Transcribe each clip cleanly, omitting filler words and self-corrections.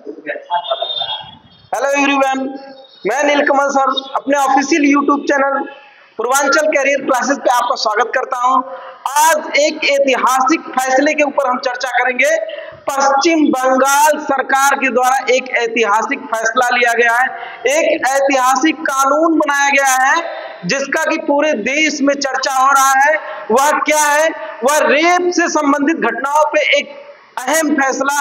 Hello everyone, मैं Neelkamal sir अपने official YouTube channel Purvanchal career classes पे आपका स्वागत करता हूं। आज एक ऐतिहासिक फैसले के ऊपर हम चर्चा करेंगे। पश्चिम बंगाल सरकार के द्वारा एक ऐतिहासिक फैसला लिया गया है, एक ऐतिहासिक कानून बनाया गया है जिसका कि पूरे देश में चर्चा हो रहा है। वह क्या है? वह रेप से संबंधित घटनाओं पे एक अहम फैसला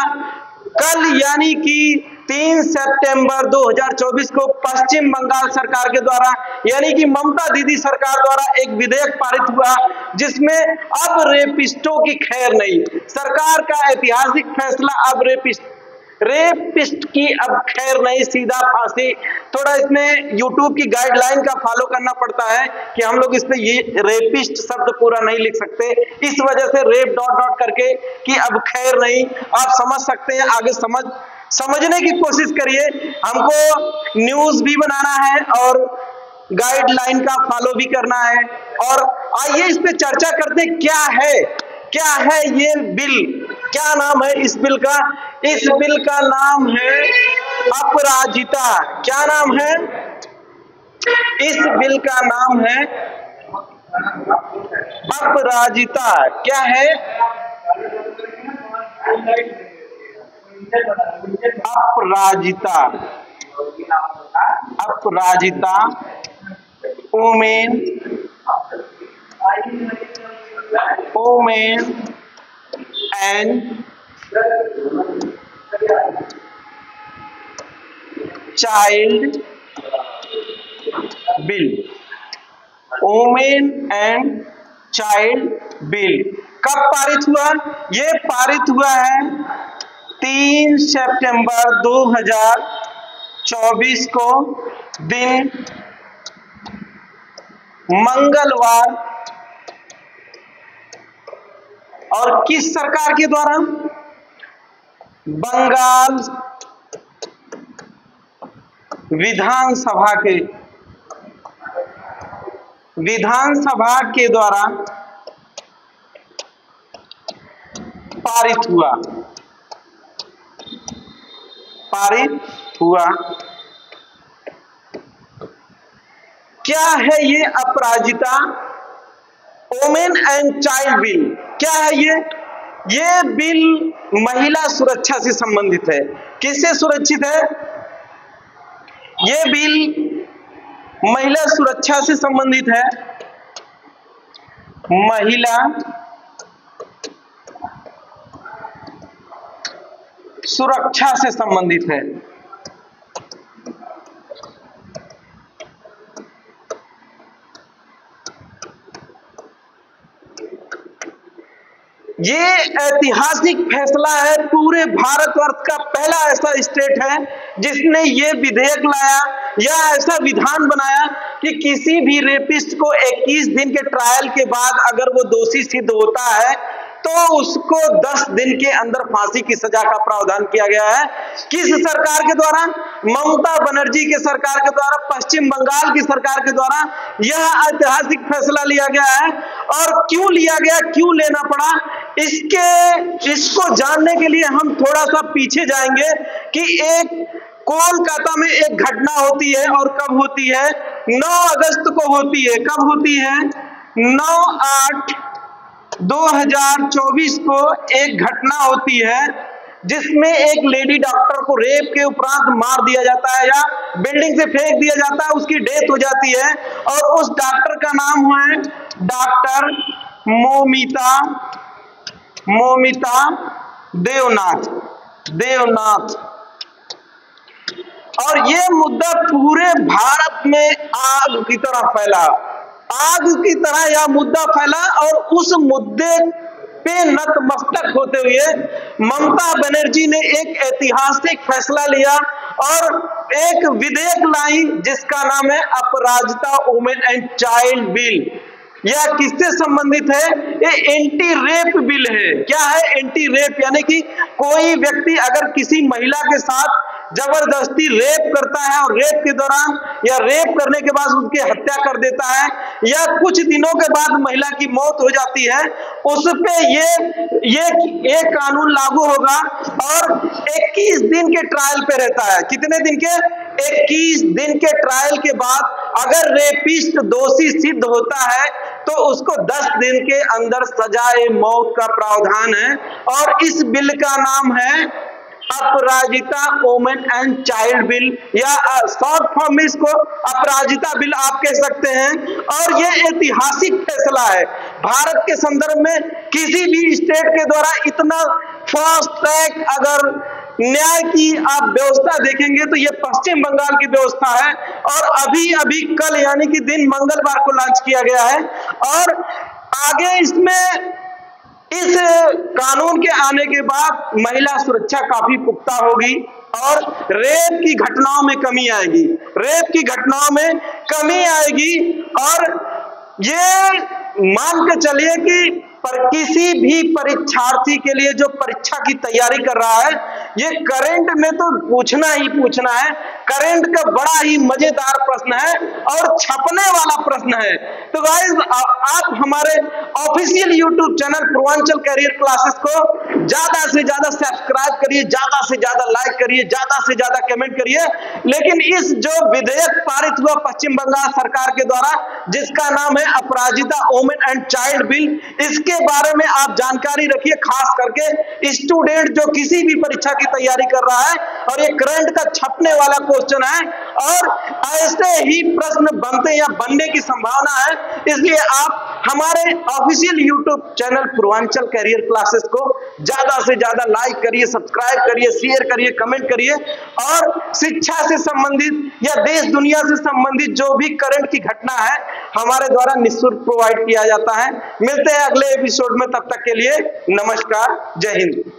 कल यानी कि 3 सितंबर 2024 को पश्चिम बंगाल सरकार के द्वारा यानी कि ममता दीदी सरकार द्वारा एक विधेयक पारित हुआ जिसमें अब रेपिस्टों की खैर नहीं। सरकार का ऐतिहासिक फैसला, अब रेपिस्ट की अब खैर नहीं, सीधा फांसी। थोड़ा इसमें यूट्यूब की गाइडलाइन का फॉलो करना पड़ता है कि हम लोग इस पे ये रेपिस्ट शब्द पूरा नहीं लिख सकते, इस वजह से रेप डॉट डॉट करके कि अब खैर नहीं। आप समझ सकते हैं, आगे समझने की कोशिश करिए। हमको न्यूज भी बनाना है और गाइडलाइन का फॉलो भी करना है। और आइए इस पे चर्चा करते हैं। क्या है ये बिल? क्या नाम है इस बिल का? इस बिल का नाम है अपराजिता। क्या नाम है? इस बिल का नाम है अपराजिता। क्या है? Aparajita women and child bill. Women and child bill कब पारित हुआ? ये पारित हुआ है 3 सितंबर 2024 को, दिन मंगलवार। और किस सरकार के द्वारा? बंगाल विधानसभा के द्वारा पारित हुआ। क्या है ये अपराजिता वुमेन एंड चाइल्ड बिल? क्या है ये? ये बिल महिला सुरक्षा से संबंधित है। किससे सुरक्षित है? ये बिल महिला सुरक्षा से संबंधित है। महिला सुरक्षा से संबंधित है। ये ऐतिहासिक फैसला है। पूरे भारतवर्ष का पहला ऐसा स्टेट है जिसने ये विधेयक लाया या ऐसा विधान बनाया कि किसी भी रेपिस्ट को 21 दिन के ट्रायल के बाद अगर वो दोषी सिद्ध होता है तो उसको 10 दिन के अंदर फांसी की सजा का प्रावधान किया गया है। किस सरकार के द्वारा? ममता बनर्जी के सरकार के द्वारा, पश्चिम बंगाल की सरकार के द्वारा यह ऐतिहासिक फैसला लिया गया है। और क्यों लिया गया, क्यों लेना पड़ा, इसको जानने के लिए हम थोड़ा सा पीछे जाएंगे कि एक कोलकाता में एक घटना होती है। और कब होती है? 9 अगस्त को होती है। कब होती है? 9/8/2024 को एक घटना होती है जिसमें एक लेडी डॉक्टर को रेप के उपरांत मार दिया जाता है या बिल्डिंग से फेंक दिया जाता है, उसकी डेथ हो जाती है। और उस डॉक्टर का नाम है डॉक्टर मोमिता देवनाथ। और ये मुद्दा पूरे भारत में आग की तरह फैला, यह मुद्दा फैला। और उस मुद्दे पे नतमस्तक होते हुए ममता बनर्जी ने एक ऐतिहासिक फैसला लिया और एक विधेयक लाई जिसका नाम है Aparajita women and child bill. यह किससे संबंधित है? ये एंटी रेप बिल है। क्या है? एंटी रेप, यानी कि कोई व्यक्ति अगर किसी महिला के साथ जबरदस्ती रेप करता है और रेप के दौरान या रेप करने के बाद उसकी हत्या कर देता है या कुछ दिनों के बाद महिला की मौत हो जाती है, उस पे ये कानून लागू होगा और 21 दिन के ट्रायल पे रहता है। कितने दिन के? 21 दिन के ट्रायल के बाद अगर रेपिस्ट दोषी सिद्ध होता है तो उसको 10 दिन के अंदर सजाए मौत का प्रावधान है। और इस बिल का नाम है Aparajita women and child bill, या शॉर्ट फॉर्म में इसको अपराजिता बिल आप कह सकते हैं। और ये ऐतिहासिक फैसला है भारत के संदर्भ में। किसी भी स्टेट के द्वारा इतना फास्ट ट्रैक अगर न्याय की आप व्यवस्था देखेंगे तो ये पश्चिम बंगाल की व्यवस्था है। और अभी अभी कल यानी कि दिन मंगलवार को लॉन्च किया गया है। और आगे इसमें इस कानून के आने के बाद महिला सुरक्षा काफी पुख्ता होगी और रेप की घटनाओं में कमी आएगी, रेप की घटनाओं में कमी आएगी। और ये मान के चलिए कि पर किसी भी परीक्षार्थी के लिए जो परीक्षा की तैयारी कर रहा है, ये करंट में तो पूछना ही पूछना है। करंट का बड़ा ही मजेदार प्रश्न है और छपने वाला प्रश्न है। तो गाइस आप हमारे official YouTube channel Purvanchal career classes को ज्यादा से ज्यादा सब्सक्राइब करिए, ज्यादा से ज्यादा लाइक करिए, ज्यादा से ज्यादा कमेंट करिए। लेकिन इस जो विधेयक पारित हुआ पश्चिम बंगाल सरकार के द्वारा, जिसका नाम है Aparajita women and child bill, इसके बारे में आप जानकारी रखिए, खास करके स्टूडेंट जो किसी भी परीक्षा की तैयारी कर रहा है। और ये करंट का छपने वाला क्वेश्चन है और ऐसे ही प्रश्न बनते या बनने की संभावना है। इसलिए आप हमारे official YouTube channel Purvanchal career classes को ज्यादा से ज्यादा लाइक करिए, सब्सक्राइब करिए, शेयर करिए, कमेंट करिए। और शिक्षा से संबंधित या देश दुनिया से संबंधित जो भी करंट की घटना है हमारे द्वारा निःशुल्क प्रोवाइड किया जाता है। मिलते हैं अगले एपिसोड में, तब तक के लिए नमस्कार, जय हिंद।